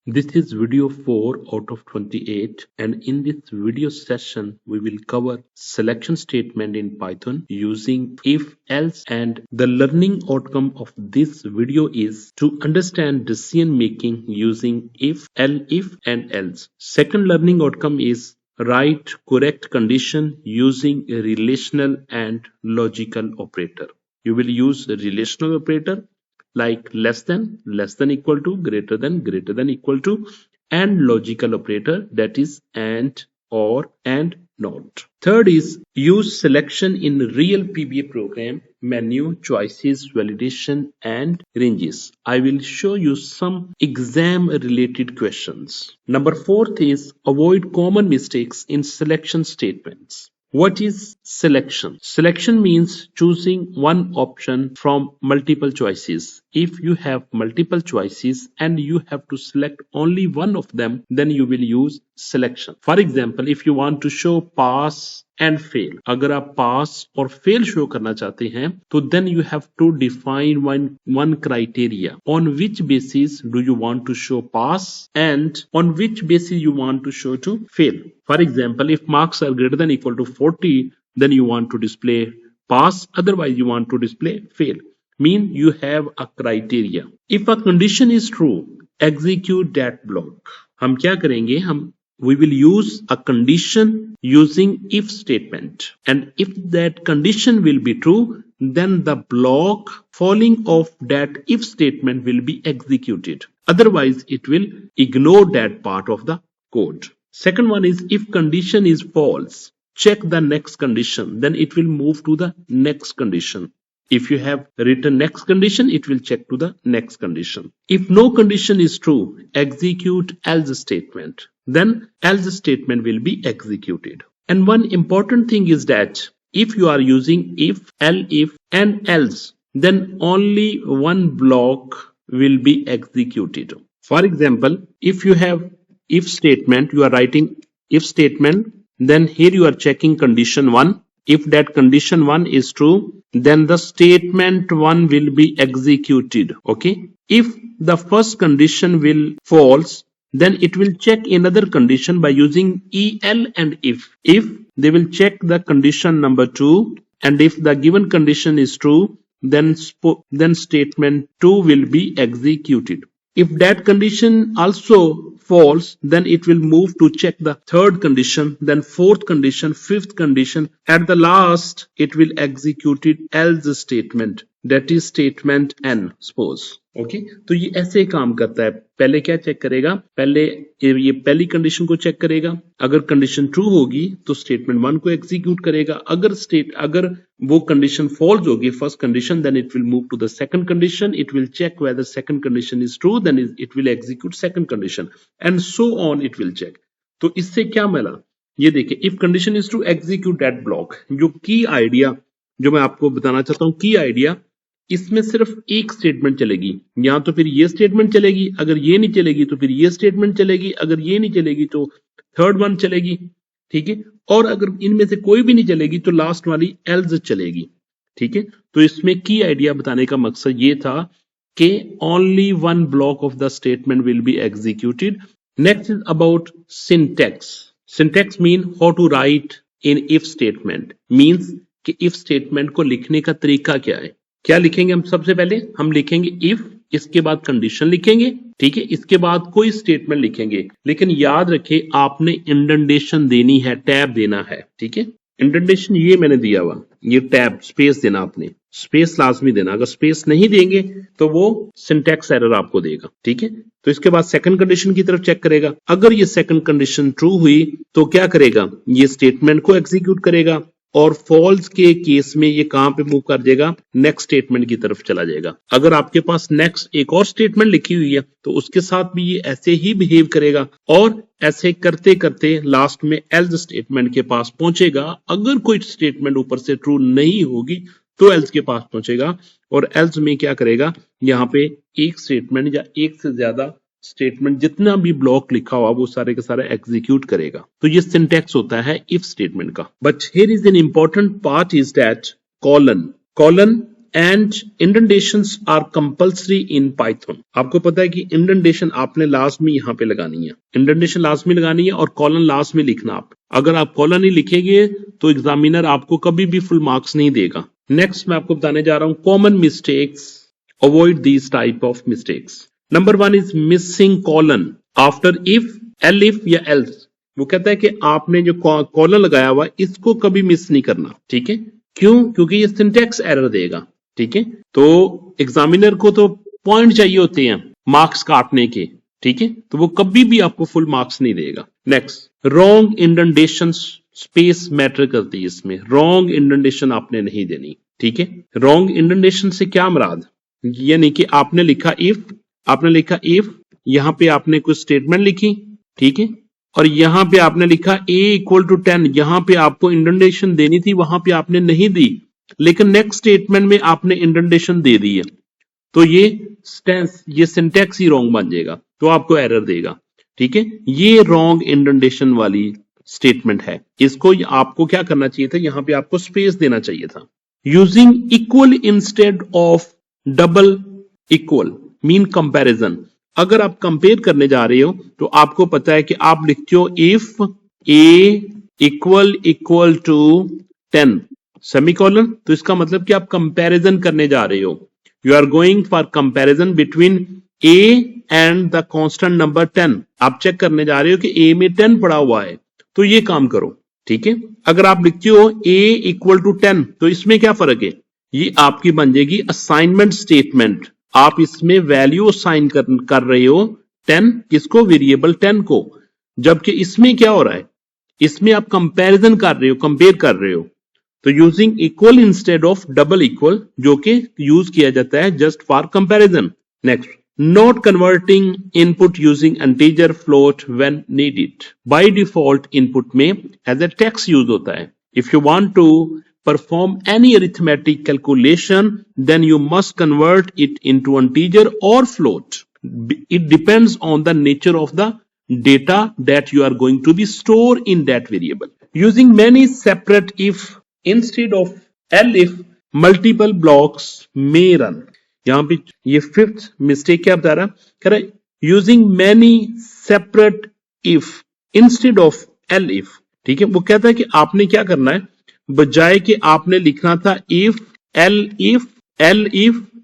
This is video 4 out of 28, and in this video session we will cover selection statement in Python using if, else, and the learning outcome of this video is to understand decision making using if, and else. Second learning outcome is write correct condition using a relational and logical operator. You will use a relational operator like less than equal to, greater than equal to, and logical operator, that is and, or, and not. Third is use selection in real PBA program, menu, choices, validation, and ranges. I will show you some exam related questions. Number fourth is avoid common mistakes in selection statements. What is selection? Selection means choosing one option from multiple choices. If you have multiple choices and you have to select only one of them, then you will use selection. For example, if you want to show pass and fail, अगर आप pass और fail show करना चाहते हैं तो then you have to define one criteria. On which basis do you want to show pass and on which basis you want to show to fail? For example, if marks are greater than equal to 40, then you want to display pass, otherwise you want to display fail. Mean you have a criteria. If a condition is true, execute that block. हम क्या करेंगे? We will use a condition using if statement, and if that condition will be true, then the block following of that if statement will be executed. Otherwise, it will ignore that part of the code. Second one is if condition is false, check the next condition, then it will move to the next condition. If you have written next condition, it will check to the next condition. If no condition is true, execute else statement. Then else statement will be executed. And one important thing is that if you are using if, elif, and else, then only one block will be executed. For example, if you have if statement, you are writing if statement, then here you are checking condition 1. If that condition 1 is true, then the statement 1 will be executed. Okay. If the first condition will false, then it will check another condition by using el and if. If they will check the condition number 2, and if the given condition is true, then statement 2 will be executed. If that condition also false, then it will move to check the third condition, then fourth condition, fifth condition. At the last, it will execute it else statement, that is statement n, suppose. Okay तो ये ऐसे काम करता है. पहले क्या check करेगा? पहले ये पहली कंडीशन को चेक करेगा. अगर कंडीशन ट्रू होगी तो स्टेटमेंट 1 को एग्जीक्यूट करेगा. अगर वो कंडीशन फॉल्स होगी, first condition, then it will move to the second condition. It will check whether second condition is true, then it will execute second condition, and so on it will check. तो इससे क्या मिला? ये देखिए, if condition is true, execute that block. जो की idea जो मैं आपको बताना चाहता हूं, की आइडिया, इसमें सिर्फ एक स्टेटमेंट चलेगी. या तो फिर ये स्टेटमेंट चलेगी, अगर ये नहीं चलेगी तो फिर ये स्टेटमेंट चलेगी, अगर ये नहीं चलेगी तो थर्ड वन चलेगी. ठीक है. और अगर इनमें से कोई भी नहीं चलेगी तो लास्ट वाली एल्स चलेगी. ठीक है. तो इसमें की आइडिया बताने का मकसद ये था कि only one block of the statement will be executed. Next is about syntax. Syntax mean how to write in if statement. Means कि इफ स्टेटमेंट को लिखने का तरीका क्या है. क्या लिखेंगे हम? सबसे पहले हम लिखेंगे इफ, इसके बाद कंडीशन लिखेंगे. ठीक है. इसके बाद कोई स्टेटमेंट लिखेंगे, लेकिन याद रखें आपने इंडेंटेशन देनी है, टैब देना है. ठीक है. इंडेंटेशन ये मैंने दिया हुआ, ये टैब स्पेस देना, आपने स्पेस लाजमी देना. अगर स्पेस नहीं देंगे तो वो सिंटैक्स एरर आपको देगा. ठीक है. तो इसके बाद सेकंड कंडीशन की तरफ चेक करेगा. अगर ये सेकंड कंडीशन ट्रू हुई तो क्या करेगा? ये स्टेटमेंट को एग्जीक्यूट करेगा, और फॉल्स के केस में ये कहां पे मूव कर जाएगा? नेक्स्ट स्टेटमेंट की तरफ चला जाएगा. अगर आपके पास नेक्स्ट एक और स्टेटमेंट लिखी हुई है तो उसके साथ भी ये ऐसे ही बिहेव करेगा, और ऐसे करते करते लास्ट में एल्स स्टेटमेंट के पास पहुंचेगा. अगर कोई स्टेटमेंट ऊपर से ट्रू नहीं होगी तो एल्स के पास पहुंचेगा, और एल्स में क्या करेगा? यहाँ पे एक स्टेटमेंट या एक से ज्यादा स्टेटमेंट, जितना भी ब्लॉक लिखा हुआ वो सारे के सारे एग्जीक्यूट करेगा. तो ये सिंटैक्स होता है इफ स्टेटमेंट का. But here is an important part is that colon and indentations are compulsory in Python. आपको पता है कि इंडेंटेशन आपने लास्ट में यहाँ पे लगानी है, इंडेंटेशन लास्ट में लगानी है और कॉलन लास्ट में लिखना। आप अगर आप कॉलन नहीं लिखेंगे तो एग्जामिनर आपको कभी भी फुल मार्क्स नहीं देगा। नेक्स्ट मैं आपको बताने जा रहा हूं common mistakes, avoid these type of mistakes. Number 1 is missing colon after if, elif या एल्स। वो कहता है कि आपने जो कॉलन लगाया हुआ इसको कभी मिस नहीं करना, ठीक है। क्यों? क्योंकि ये सिंटैक्स एरर देगा, ठीक है। तो एग्जामिनर को तो पॉइंट चाहिए होते हैं मार्क्स काटने के, ठीक है, तो वो कभी भी आपको फुल मार्क्स नहीं देगा। Next, wrong indentation space matter करती है इसमें, रॉन्ग इंडेंटेशन आपने नहीं देनी, ठीक है। रॉन्ग इंडेंटेशन से क्या मुराद, यानी कि आपने लिखा इफ, यहां पे आपने कुछ स्टेटमेंट लिखी, ठीक है, और यहां पे आपने लिखा a इक्वल टू 10, यहां पे आपको इंडेंटेशन देनी थी, वहां पे आपने नहीं दी, लेकिन नेक्स्ट स्टेटमेंट में आपने इंडेंटेशन दे दी है, तो ये सिंटैक्स ही रॉन्ग बन जाएगा, तो आपको एरर देगा, ठीक है। ये रॉन्ग इंडेंटेशन वाली स्टेटमेंट है, इसको आपको क्या करना चाहिए था, यहां पे आपको स्पेस देना चाहिए था। Using equal instead of double equal mean comparison. अगर आप कंपेयर करने जा रहे हो तो आपको पता है कि आप लिखते हो if a equal to 10 semicolon, तो इसका मतलब कि आप कंपैरिजन करने जा रहे हो, you are going for comparison between a and the constant number 10। आप चेक करने जा रहे हो कि a में 10 पड़ा हुआ है, तो ये काम करो, ठीक है। अगर आप लिखते हो a इक्वल टू 10, तो इसमें क्या फर्क है, ये आपकी बन जाएगी असाइनमेंट स्टेटमेंट। आप इसमें वैल्यू असाइन कर रहे हो 10 किसको, वेरिएबल 10 को, जबकि इसमें क्या हो रहा है, इसमें आप कंपैरिजन कर रहे हो, कंपेयर कर रहे हो। तो using equal instead of double equal, जो कि यूज किया जाता है just for comparison. Next, not converting input using integer float when needed. By default input में एज ए टेक्स्ट यूज होता है। If you want to perform any arithmetic calculation, then you must convert it into integer or float. It depends on the nature of the data that you are going to be stored in that variable. Using many separate if instead of elif, multiple blocks may run. यहां पे ये fifth mistake क्या बता रहा, कह रहा है using many separate if instead of elif, ठीक है। वो कहता है कि आपने क्या करना है, बजाय कि आपने लिखना था if L if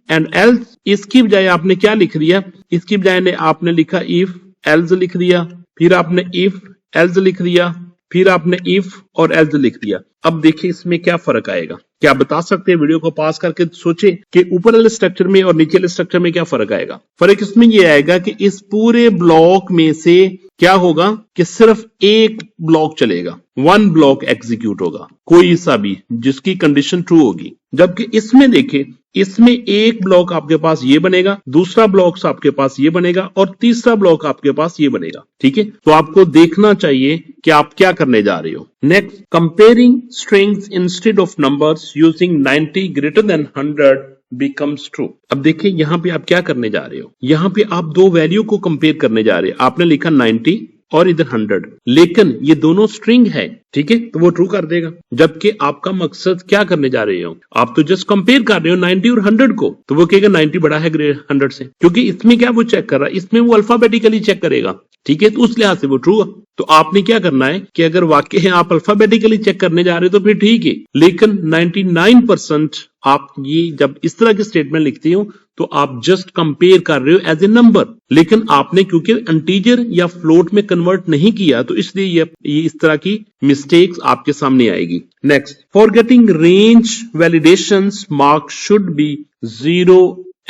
and else, इसकी बजाय आपने क्या लिख दिया, इसकी बजाय आपने लिखा इफ एल्स लिख दिया, फिर आपने इफ एल्स लिख दिया, फिर आपने इफ और एल्स लिख दिया। अब देखिए इसमें क्या फर्क आएगा, क्या बता सकते हैं, वीडियो को पास करके सोचे कि ऊपर वाले स्ट्रक्चर में और नीचे वाले स्ट्रक्चर में क्या फर्क आएगा। फर्क इसमें यह आएगा कि इस पूरे ब्लॉक में से क्या होगा कि सिर्फ एक ब्लॉक चलेगा, वन ब्लॉक एग्जीक्यूट होगा, कोई सा भी जिसकी कंडीशन ट्रू होगी। जबकि इसमें देखें, इसमें एक ब्लॉक आपके पास ये बनेगा, दूसरा ब्लॉक आपके पास ये बनेगा और तीसरा ब्लॉक आपके पास ये बनेगा, ठीक है। तो आपको देखना चाहिए कि आप क्या करने जा रहे हो। Next, comparing strings instead of numbers using 90 greater than 100 becomes true। अब देखिए यहां पे आप क्या करने जा रहे हो, यहां पे आप दो वैल्यू को कंपेयर करने जा रहे हैं। आपने लिखा 90 और इधर 100, लेकिन ये दोनों स्ट्रिंग है, ठीक है, तो वो ट्रू कर देगा। जबकि आपका मकसद क्या करने जा रहे हो, आप तो जस्ट कंपेयर कर रहे हो 90 और 100 को, तो वो कहेगा 90 बड़ा है 100 से, क्योंकि इसमें क्या वो चेक कर रहा है, इसमें वो अल्फाबेटिकली चेक करेगा, ठीक है, तो उस लिहाज से वो ट्रू है। तो आपने क्या करना है कि अगर वाकई है आप अल्फाबेटिकली चेक करने जा रहे हो तो फिर ठीक है, लेकिन 99% आप ये जब इस तरह की स्टेटमेंट लिखते हो तो आप जस्ट कंपेयर कर रहे हो एज ए नंबर, लेकिन आपने क्योंकि इंटीजर या फ्लोट में कन्वर्ट नहीं किया, तो इसलिए ये इस तरह की मिस्टेक्स आपके सामने आएगी। Next, for getting range validations marks should be 0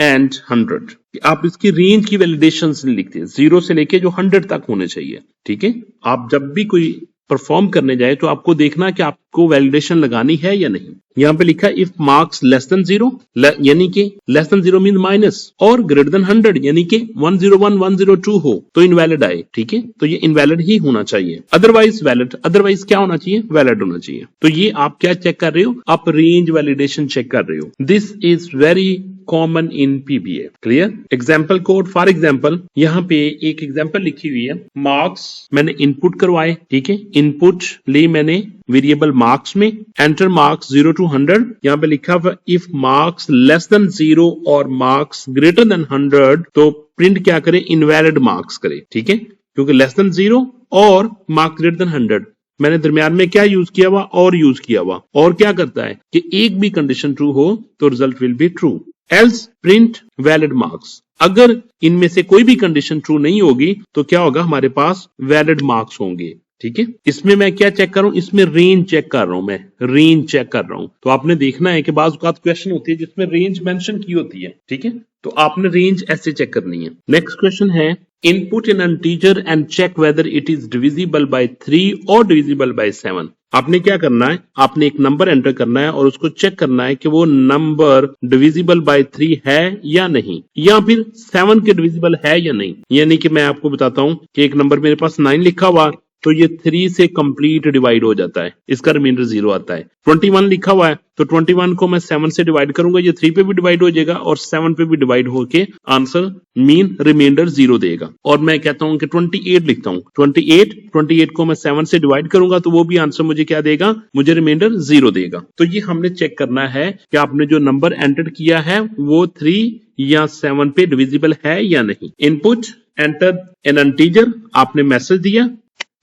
and 100। आप इसकी रेंज की वैलिडेशन नहीं लिखते, 0 से लेके जो 100 तक होने चाहिए, ठीक है। आप जब भी कोई परफॉर्म करने जाए तो आपको देखना कि आपको वैलिडेशन लगानी है या नहीं। यहां पे लिखा इफ मार्क्स लेस देन 0, यानी कि लेस देन 0 मीन माइनस, और ग्रेटर देन 100 यानी कि 101 102 हो तो इनवैलिड आए, ठीक है, तो ये इनवैलिड ही होना चाहिए, अदरवाइज वैलिड। अदरवाइज क्या होना चाहिए, वैलिड होना चाहिए। तो ये आप क्या चेक कर रहे हो, आप रेंज वैलिडेशन चेक कर रहे हो। This is very common in PBA. Clear? Example code for example, यहाँ पे एक एग्जाम्पल लिखी हुई है, मार्क्स मैंने इनपुट करवाए, ठीक है, इनपुट ली मैंने वेरिएबल मार्क्स में, एंटर मार्क्स 0 to 100, यहाँ पे लिखा हुआ इफ मार्क्स लेस देन 0 और मार्क्स ग्रेटर देन 100 तो प्रिंट क्या करे, इनवैलिड मार्क्स करे, ठीक है, क्योंकि लेस देन 0 और मार्क्स ग्रेटर देन 100, मैंने दरमियान में क्या यूज किया हुआ, और यूज किया हुआ, और क्या करता है कि एक भी कंडीशन ट्रू हो तो result will be true, else print valid marks. अगर इनमें से कोई भी कंडीशन ट्रू नहीं होगी तो क्या होगा, हमारे पास वैलिड मार्क्स होंगे, ठीक है। इसमें मैं क्या चेक कर रहा हूं, इसमें रेंज चेक कर रहा हूं, मैं रेंज चेक कर रहा हूं। तो आपने देखना है कि बाज़ औक़ात क्वेश्चन होती है जिसमें रेंज मेंशन की होती है, ठीक है, तो आपने रेंज ऐसे चेक करनी है। नेक्स्ट क्वेश्चन है, input in integer and check whether it is divisible by 3 और डिविजिबल बाय 7। आपने क्या करना है, आपने एक नंबर एंटर करना है और उसको चेक करना है कि वो नंबर डिविजिबल बाय 3 है या नहीं, या फिर 7 के डिविजिबल है या नहीं। यानी कि मैं आपको बताता हूं कि एक नंबर मेरे पास 9 लिखा हुआ तो ये 3 से कंप्लीट डिवाइड हो जाता है, इसका रिमाइंडर 0 आता है। 21 लिखा हुआ है तो 21 को मैं 7 से डिवाइड करूंगा, ये 3 पे भी डिवाइड हो जाएगा और 7 पे भी डिवाइड होके आंसर मीन रिमाइंडर 0 देगा। और मैं कहता हूं कि 28 लिखता हूं, 28 को मैं 7 से डिवाइड करूंगा तो वो भी आंसर मुझे क्या देगा, मुझे रिमाइंडर 0 देगा। तो ये हमने चेक करना है कि आपने जो नंबर एंटर किया है वो 3 या 7 पे डिविजिबल है या नहीं। इनपुट एंटर एन इंटीजर, आपने मैसेज दिया,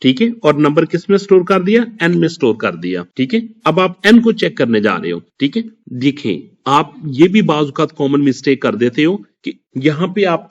ठीक है, और नंबर किस में स्टोर कर दिया, एन में स्टोर कर दिया, ठीक है। अब आप एन को चेक करने जा रहे हो, ठीक है। देखें, आप ये भी बाज़ औक़ात कॉमन मिस्टेक कर देते हो कि यहां पे आप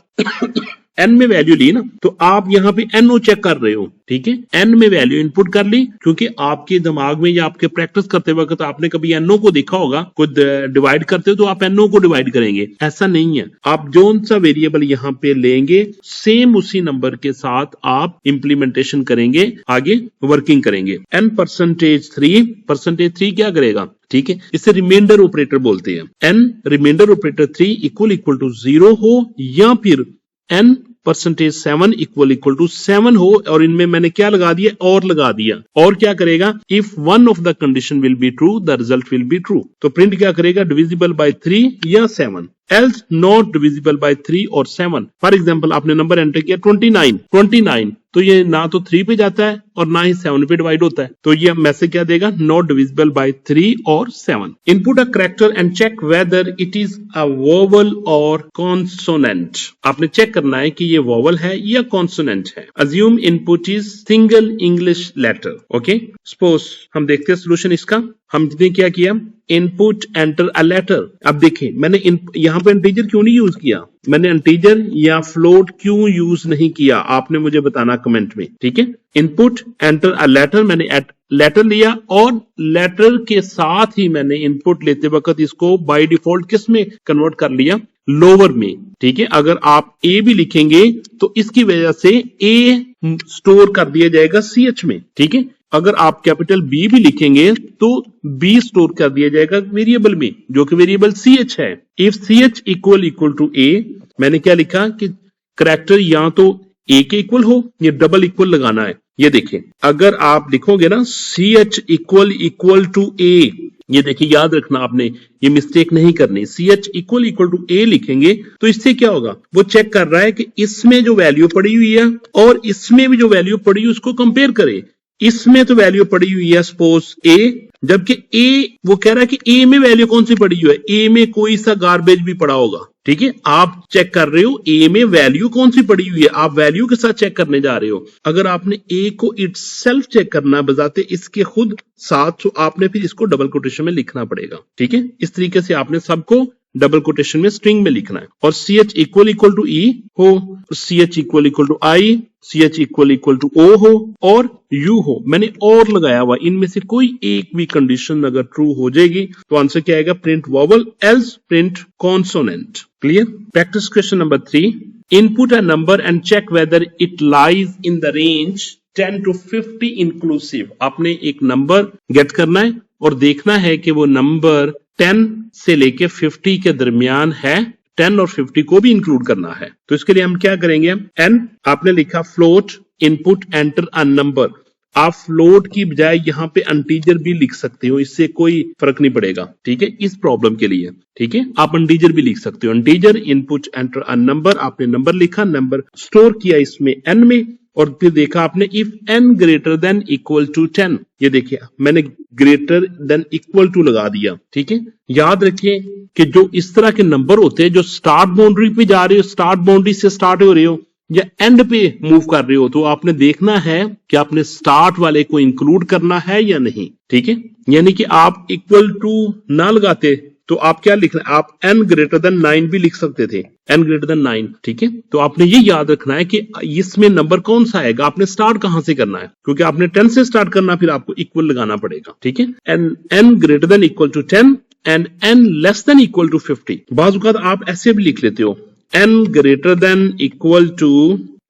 एन में वैल्यू ली ना, तो आप यहाँ पे एनओ चेक कर रहे हो, ठीक है, एन में वैल्यू इनपुट कर ली, क्योंकि आपके दिमाग में या आपके प्रैक्टिस करते वक्त आपने कभी एनओ को देखा होगा, खुद डिवाइड करते हो तो आप एनओ को डिवाइड करेंगे, ऐसा नहीं है। आप जोन सा वेरिएबल यहाँ पे लेंगे, सेम उसी नंबर के साथ आप इंप्लीमेंटेशन करेंगे, आगे वर्किंग करेंगे। एन %3 क्या करेगा, ठीक है, इसे रिमाइंडर ऑपरेटर बोलते हैं। An reminder operator 3 equal to 0 हो या फिर n %7 इक्वल टू 7 हो, और इनमें मैंने क्या लगा दिया, और लगा दिया, और क्या करेगा, if one of the condition will be true the result will be true. तो प्रिंट क्या करेगा, डिविजिबल बाय 3 या 7, एल्स नॉट डिविजिबल बाय 3 और 7। फॉर एग्जाम्पल आपने नंबर एंटर किया 29, तो ये ना तो 3 पे जाता है और ना ही 7 पे डिवाइड होता है, तो ये मैसेज क्या देगा, नॉट डिविजिबल बाय 3 और 7। Input a character and check whether it is a vowel और कॉन्सोनेंट। आपने चेक करना है कि ये वोवल है या कॉन्सोनेंट है। Assume input is single English letter, okay. Suppose हम देखते हैं सोल्यूशन इसका, हमने क्या किया, इनपुट एंटर अ लेटर। अब देखिए मैंने यहाँ पे इंटीजर क्यों नहीं यूज किया, मैंने इंटीजर या फ्लोट क्यों यूज नहीं किया, आपने मुझे बताना कमेंट में, ठीक है। इनपुट एंटर अ लेटर, मैंने लेटर लिया और लेटर के साथ ही मैंने इनपुट लेते वक्त इसको बाय डिफॉल्ट किस में कन्वर्ट कर लिया, लोअर में, ठीक है। अगर आप ए भी लिखेंगे तो इसकी वजह से ए स्टोर कर दिया जाएगा CH में, ठीक है। अगर आप कैपिटल बी भी लिखेंगे तो बी स्टोर कर दिया जाएगा वेरिएबल में, जो कि वेरिएबल CH है। इफ CH इक्वल टू ए, मैंने क्या लिखा कि करैक्टर या तो ए के इक्वल हो या डबल इक्वल लगाना है। ये देखिए, अगर आप लिखोगे ना CH इक्वल टू ए, ये देखिए याद रखना, आपने ये मिस्टेक नहीं करनी। CH इक्वल टू ए लिखेंगे तो इससे क्या होगा, वो चेक कर रहा है कि इसमें जो वैल्यू पड़ी हुई है और इसमें भी जो वैल्यू पड़ी हुई उसको कंपेयर करे। इसमें तो वैल्यू पड़ी हुई है सपोज ए, जबकि ए वो कह रहा है कि ए में वैल्यू कौन सी पड़ी हुई है, ए में कोई सा गार्बेज भी पड़ा होगा, ठीक है। आप चेक कर रहे हो ए में वैल्यू कौन सी पड़ी हुई है, आप वैल्यू के साथ चेक करने जा रहे हो। अगर आपने ए को इटसेल्फ चेक करना बजाते इसके खुद साथ, तो आपने फिर इसको डबल कोटेशन में लिखना पड़ेगा, ठीक है। इस तरीके से आपने सबको डबल कोटेशन में स्ट्रिंग में लिखना है। और CH इक्वल टू ई हो, CH equal to I, CH equal to O हो और यू हो। मैंने और लगाया हुआ, इनमें से कोई एक भी कंडीशन अगर ट्रू हो जाएगी तो आंसर क्या आएगा, print vowel else print consonant. Clear. Practice question number 3, input a number and check whether it lies in the range 10 to 50 inclusive. आपने एक नंबर गेट करना है और देखना है कि वो नंबर 10 से लेके 50 के दरमियान है, 10 और 50 को भी इंक्लूड करना है। तो इसके लिए हम क्या करेंगे, एन आपने लिखा float input enter a number. आप फ्लोट की बजाय यहाँ पे इंटीजर भी लिख सकते हो, इससे कोई फर्क नहीं पड़ेगा, ठीक है, इस प्रॉब्लम के लिए, ठीक है, आप इंटीजर भी लिख सकते हो। Integer input enter a number, आपने नंबर लिखा, नंबर स्टोर किया इसमें एन में, और फिर देखा आपने if n greater than equal to 10, ये देखिए मैंने ग्रेटर देन इक्वल टू लगा दिया, ठीक है। याद रखें कि जो इस तरह के नंबर होते हैं जो स्टार्ट बाउंड्री पे जा रहे हो, स्टार्ट बाउंड्री से स्टार्ट हो रहे हो या एंड पे मूव कर रहे हो, तो आपने देखना है कि आपने स्टार्ट वाले को इंक्लूड करना है या नहीं, ठीक है। यानी कि आप इक्वल टू ना लगाते तो आप क्या लिखना, आप n ग्रेटर देन 9 भी लिख सकते थे, n ग्रेटर देन 9, ठीक है। तो आपने ये याद रखना है कि इसमें नंबर कौन सा आएगा, आपने स्टार्ट कहां से करना है, क्योंकि आपने 10 से स्टार्ट करना, फिर आपको इक्वल लगाना पड़ेगा, ठीक है। n greater than equal to 10 and n less than equal to 50। बाज़ औक़ात आप ऐसे भी लिख लेते हो, n greater than equal to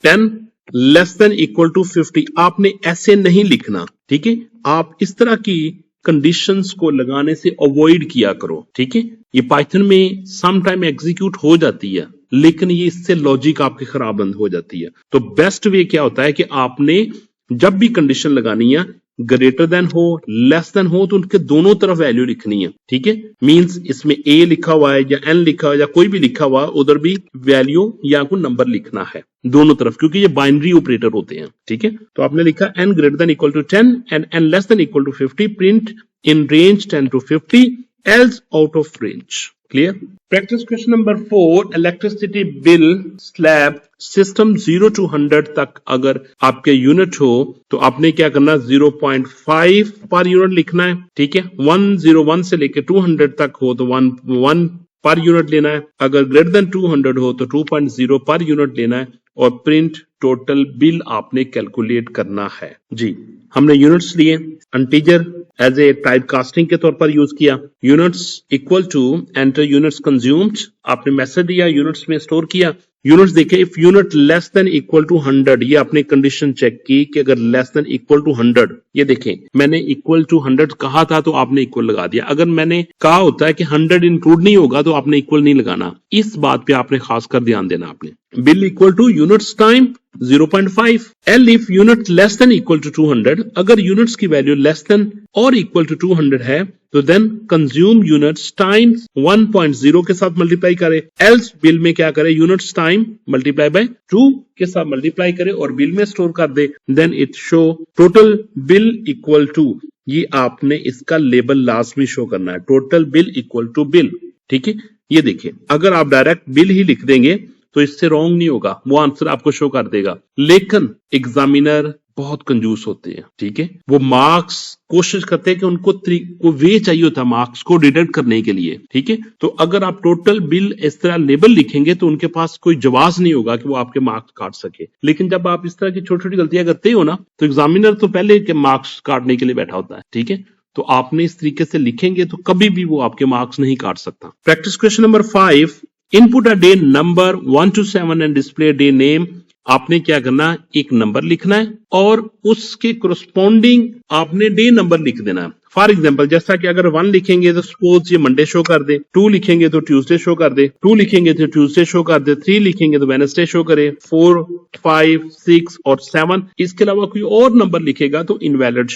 10 less than equal to 50, आपने ऐसे नहीं लिखना, ठीक है। आप इस तरह की कंडीशंस को लगाने से अवॉइड किया करो, ठीक है। ये पाइथन में सम टाइम एग्जीक्यूट हो जाती है, लेकिन ये इससे लॉजिक आपकी खराब बंद हो जाती है। तो बेस्ट वे क्या होता है कि आपने जब भी कंडीशन लगानी है, ग्रेटर देन हो लेस देन हो, तो उनके दोनों तरफ वैल्यू लिखनी है, ठीक है। मींस इसमें ए लिखा हुआ है या एन लिखा हुआ है या कोई भी लिखा हुआ है, उधर भी वैल्यू या कोई नंबर लिखना है दोनों तरफ, क्योंकि ये बाइनरी ऑपरेटर होते हैं, ठीक है। तो आपने लिखा n greater than equal to 10 and n less than equal to 50, print in range 10 to 50 else out of range. Clear. Practice question number 4, electricity bill slab system 0 to 100 तक अगर आपके यूनिट हो तो आपने क्या करना, 0.5 पर यूनिट लिखना है, ठीक है। 101 से लेके 200 तक हो तो 1 पर यूनिट लेना है, अगर ग्रेटर देन 200 हो तो 2.0 पर यूनिट लेना है, और प्रिंट टोटल बिल आपने कैलकुलेट करना है। जी, हमने यूनिट्स लिए, integer as a type casting के तौर पर यूज किया, units equal to enter units consumed, आपने मैसेज दिया, यूनिट्स में स्टोर किया, यूनिट्स देखे, if unit less than equal to 100, ये आपने कंडीशन चेक की कि अगर लेस देन इक्वल टू 100, ये देखें मैंने इक्वल टू 100 कहा था तो आपने इक्वल लगा दिया, अगर मैंने कहा होता है कि 100 इंक्लूड नहीं होगा तो आपने इक्वल नहीं लगाना, इस बात पे आपने खासकर ध्यान देना। आपने bill equal to units time 0.5, elif unit less than equal to 200, अगर यूनिट्स की वैल्यू लेस देन और इक्वल टू 200 है तो देन कंज्यूम यूनिट्स टाइम्स 1.0 के साथ मल्टीप्लाई करे, एल्स बिल में क्या करे, यूनिट्स टाइम मल्टीप्लाई बाय 2 के साथ मल्टीप्लाई करे और बिल में स्टोर कर दे, then it show total bill equal to, ये आपने इसका लेबल लास्ट में शो करना है, total bill equal to bill, ठीक है। ये देखिए अगर आप डायरेक्ट बिल ही लिख देंगे तो इससे रॉन्ग नहीं होगा, वो आंसर आपको शो कर देगा, लेकिन एग्जामिनर बहुत कंजूस होते हैं, ठीक है। वो मार्क्स कोशिश करते हैं कि उनको वे चाहिए होता है मार्क्स को डिडक्ट करने के लिए, ठीक है। तो अगर आप टोटल बिल इस तरह लेबल लिखेंगे तो उनके पास कोई जवाब नहीं होगा कि वो आपके मार्क्स काट सके, लेकिन जब आप इस तरह की छोटी छोटी गलतियां करते हो ना तो एग्जामिनर तो पहले के मार्क्स काटने के लिए बैठा होता है, ठीक है। तो आपने इस तरीके से लिखेंगे तो कभी भी वो आपके मार्क्स नहीं काट सकता। Practice question number 5, input a day number 1 to 7 and display day name, आपने क्या करना, एक नंबर लिखना है और उसके कोरस्पॉन्डिंग आपने डे नंबर लिख देना है। फॉर एग्जाम्पल जैसा कि अगर 1 लिखेंगे तो सपोज ये मंडे शो कर दे, 2 लिखेंगे तो ट्यूसडे शो कर दे, 2 लिखेंगे तो ट्यूसडे शो कर दे, 3 लिखेंगे तो वेडनेसडे शो करे, 4, 5, 6 और 7, इसके अलावा कोई और नंबर लिखेगा तो इनवैलिड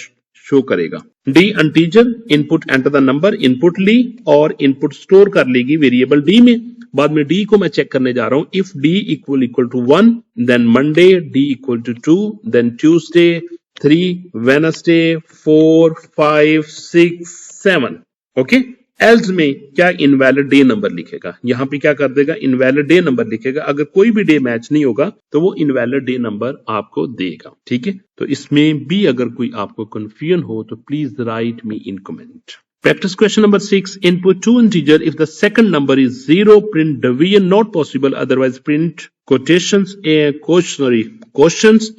शो करेगा। The integer, input enter the number, input ली और इनपुट स्टोर कर लेगी वेरिएबल डी में। बाद में डी को मैं चेक करने जा रहा हूं, if d equal to 1 then Monday, d equal to 2 then Tuesday, 3 Wednesday, 4, 5, 6, 7, okay. Else में क्या इनवैलिड डे नंबर लिखेगा, यहां पे क्या कर देगा, इनवैलिड डे नंबर लिखेगा, अगर कोई भी डे मैच नहीं होगा तो वो इनवैलिड डे नंबर आपको देगा, ठीक है। तो इसमें भी अगर कोई आपको कंफ्यूजन हो तो please right me in comment. Practice question number 6, input 2 integer, if the second number is 0, print division not possible, otherwise print quotients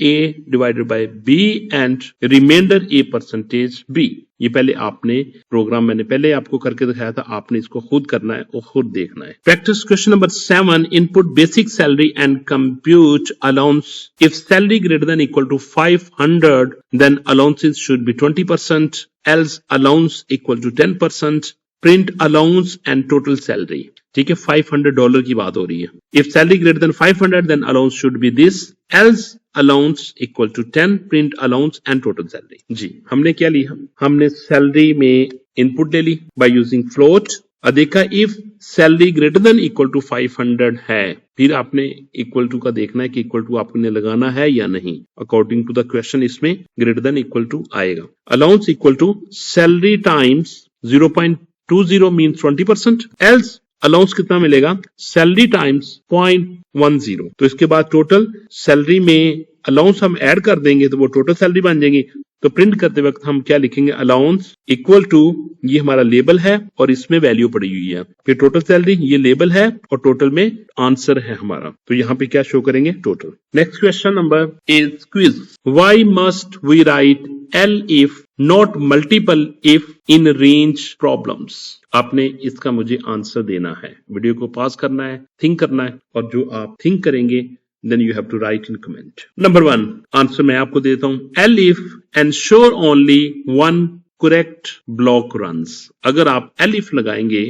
A divided by B and remainder A percentage B। ये पहले आपने programme मैंने पहले आपको करके दिखाया था, आपने इसको खुद करना है और खुद देखना है। Practice question number 7, input basic salary and compute allowance, if salary greater than equal to 500 then allowances should be 20%, else allowance equal to 10%, print allowance and total salary। ठीक है, $500 की बात हो रही है। If salary greater than 500 then allowance should be this, else allowance equal to 10, print allowance and total salary. जी, हमने क्या लिया, हमने सैलरी में इनपुट ले ली बाय यूजिंग फ्लोट, और देखा if salary greater than equal to 500 है, फिर आपने इक्वल टू का देखना है कि इक्वल टू आपने लगाना है या नहीं। अकॉर्डिंग टू द क्वेश्चन इसमें ग्रेटर देन इक्वल टू आएगा। Allowance equal to salary times 0.20 means 20%, else allowance कितना मिलेगा, सैलरी टाइम्स 0.10। तो इसके बाद टोटल सैलरी में अलाउंस हम ऐड कर देंगे तो वो टोटल सैलरी बन जाएगी। तो प्रिंट करते वक्त हम क्या लिखेंगे, अलाउंस इक्वल टू, ये हमारा लेबल है और इसमें वैल्यू पड़ी हुई है, फिर टोटल सैलरी, ये लेबल है और टोटल में आंसर है हमारा। तो यहाँ पे क्या शो करेंगे, total. Next question number is quiz, why must we write elif not multiple if in range problems. आपने इसका मुझे आंसर देना है, वीडियो को पॉज करना है, थिंक करना है, और जो आप थिंक करेंगे then you have to write in comment. Number 1 answer मैं आपको देता हूं, L if ensure only one correct block runs। अगर आप L if लगाएंगे,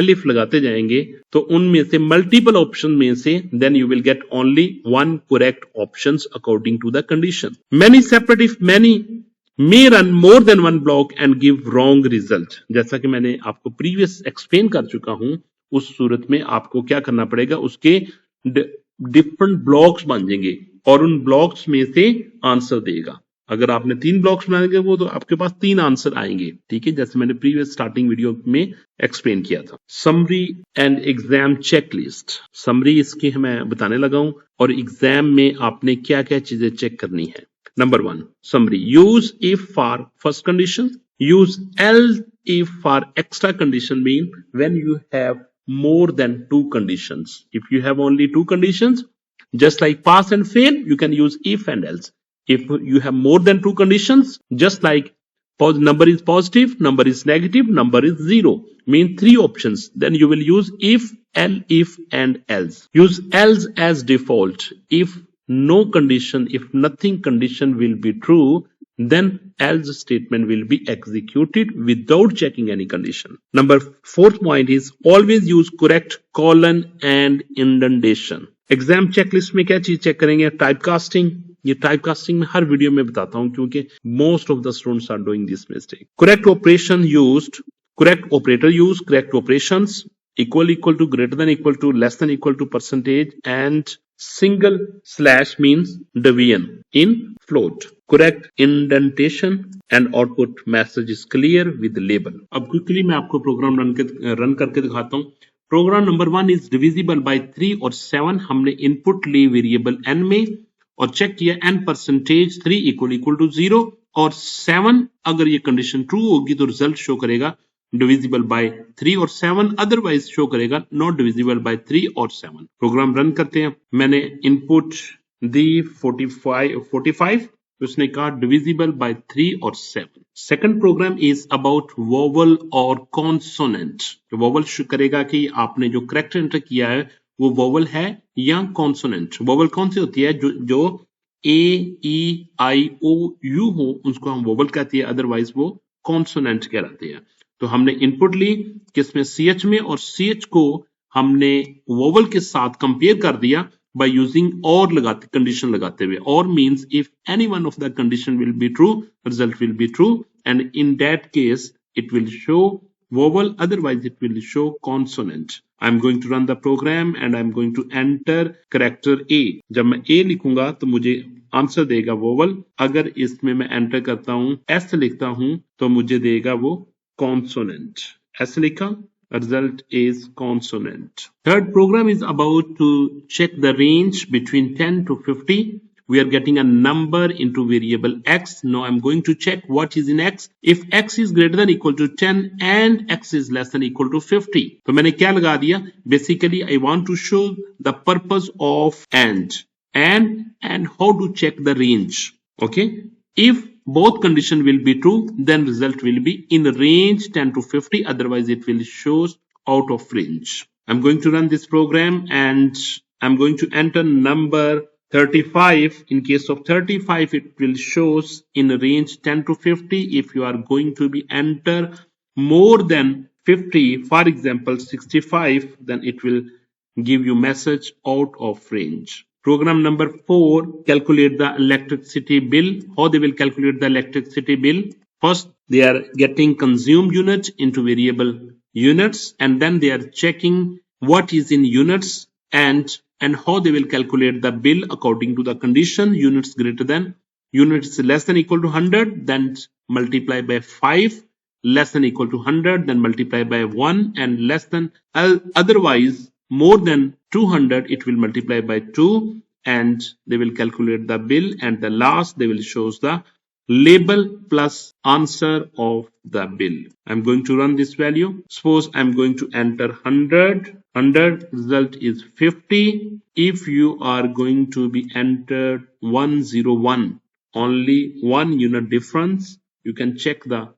L if लगाते जाएंगे तो उनमें से मल्टीपल ऑप्शन में से then you will get only one correct options according to the condition। Many separate if many may run more than one block and give wrong result। जैसा कि मैंने आपको प्रीवियस एक्सप्लेन कर चुका हूं, उस सूरत में आपको क्या करना पड़ेगा, उसके डिफरेंट ब्लॉक्स बन जाएंगे और उन ब्लॉक्स में से आंसर देगा। अगर आपने 3 ब्लॉक्स बनाएंगे वो तो आपके पास 3 आंसर आएंगे, ठीक है, जैसे मैंने प्रीवियस स्टार्टिंग वीडियो में एक्सप्लेन किया था। Summary and exam checklist, summary इसकी मैं बताने लगा हूं और एग्जाम में आपने क्या क्या चीजें चेक करनी है। Number 1 summary, use if for first condition, use L if for extra condition mean when you have more than 2 conditions। If you have only 2 conditions, just like pass and fail, you can use if and else। If you have more than 2 conditions, just like number is positive, number is negative, number is 0, mean 3 options, then you will use if, if and else। Use else as default। If no condition, if nothing condition will be true, then else statement will be executed without checking any condition। Number 4th point is always use correct colon and indentation। Exam checklist में क्या चीज check करेंगे, typecasting. ये typecasting में हर video में बताता हूं क्योंकि most of the students are doing this mistake. Correct operation used, correct operator use, correct operations, equal to, greater than equal to, less than equal to, percentage, and single slash means division in float। Correct indentation and output message is clear with label। अब quickly मैं आपको program run करके दिखाता हूँ। Program number 1 is divisible by 3 और 7। हमने input ली variable n में और चेक किया n% 3 इक्वल टू 0 और 7। अगर ये कंडीशन ट्रू होगी तो रिजल्ट शो करेगा डिविजिबल बाय 3 और 7, अदरवाइज शो करेगा नॉट डिविजिबल बाय 3 और 7। प्रोग्राम रन करते हैं। मैंने इनपुट दी 45, उसने कहा डिविजिबल बाय 3 और 7। Second program is about vowel और कॉन्सोनेंट। वोवल शो करेगा कि आपने जो करेक्ट एंटर किया है वो वोवल है या कॉन्सोनेंट। वोवल कौन सी होती है, जो ए ई आई ओ यू हो उसको हम वोवल कहते हैं, अदरवाइज वो कॉन्सोनेंट कहलाते हैं। तो हमने इनपुट ली किसमें, CH में, और CH को हमने वोवल के साथ कंपेयर कर दिया by using or लगाते, कंडीशन लगाते हुए। or means if any one of the condition will be true, result will be true, and in that case it will show vowel, otherwise it will show consonant। I'm going to run the program and I'm going to enter character A। जब मैं A लिखूंगा तो मुझे answer देगा vowel। अगर इसमें मैं enter करता हूं S लिखता हूं तो मुझे देगा वो consonant। S लिखा, result is consonant। Third program is about to check the range between 10 to 50। We are getting a number into variable x। Now I'm going to check what is in x। If x is greater than equal to 10 and x is less than equal to 50, तो मैंने क्या लगा दिया, basically I want to show the purpose of and how to check the range। Okay, if both condition will be true, then result will be in range 10 to 50, otherwise it will shows out of range। I'm going to run this program and I'm going to enter number 35। In case of 35, it will shows in range 10 to 50। If you are going to be enter more than 50, for example 65, then it will give you message out of range. Program number 4, calculate the electricity bill. How they will calculate the electricity bill? First, they are getting consumed units into variable units, and then they are checking what is in units and how they will calculate the bill according to the condition. Units greater than, units less than equal to 100, then multiply by 5, less than equal to 100, then multiply by 1, and less than, otherwise more than 200, it will multiply by 2, and they will calculate the bill, and the last they will shows the label plus answer of the bill. I'm going to run this value. Suppose I'm going to enter 100, result is 50. If you are going to be entered 101, only 1 unit difference, you can check the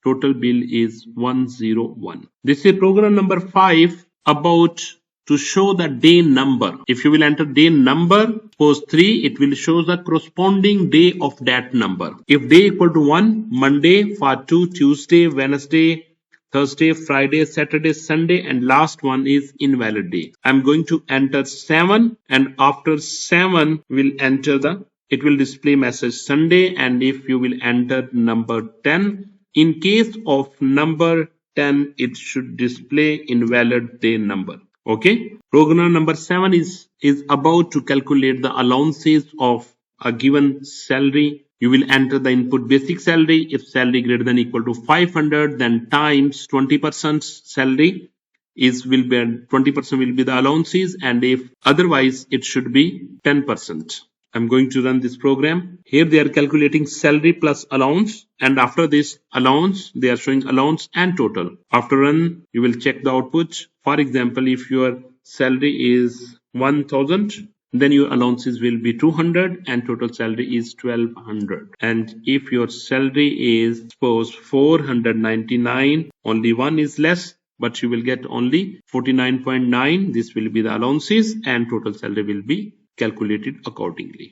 total bill is 101. This is program number 5 about to show the day number. If you will enter day number, suppose 3, it will show the corresponding day of that number. If day equal to 1, Monday, for 2, Tuesday, Wednesday, Thursday, Friday, Saturday, Sunday, and last one is invalid day. I'm going to enter 7, and after 7 will enter the, it will display message Sunday, and if you will enter number 10, in case of number 10, it should display invalid day number. Okay. Program number 7 is about to calculate the allowances of a given salary. You will enter the input basic salary. If salary greater than equal to 500, then times 20% salary will be 20% will be the allowances, and if otherwise it should be 10%. I'm going to run this program. Here they are calculating salary plus allowance, and after this allowance, they are showing allowance and total. After run, you will check the output. For example, if your salary is 1000, then your allowances will be 200 and total salary is 1200. And if your salary is suppose 499, only one is less, but you will get only 49.9. This will be the allowances and total salary will be calculated accordingly.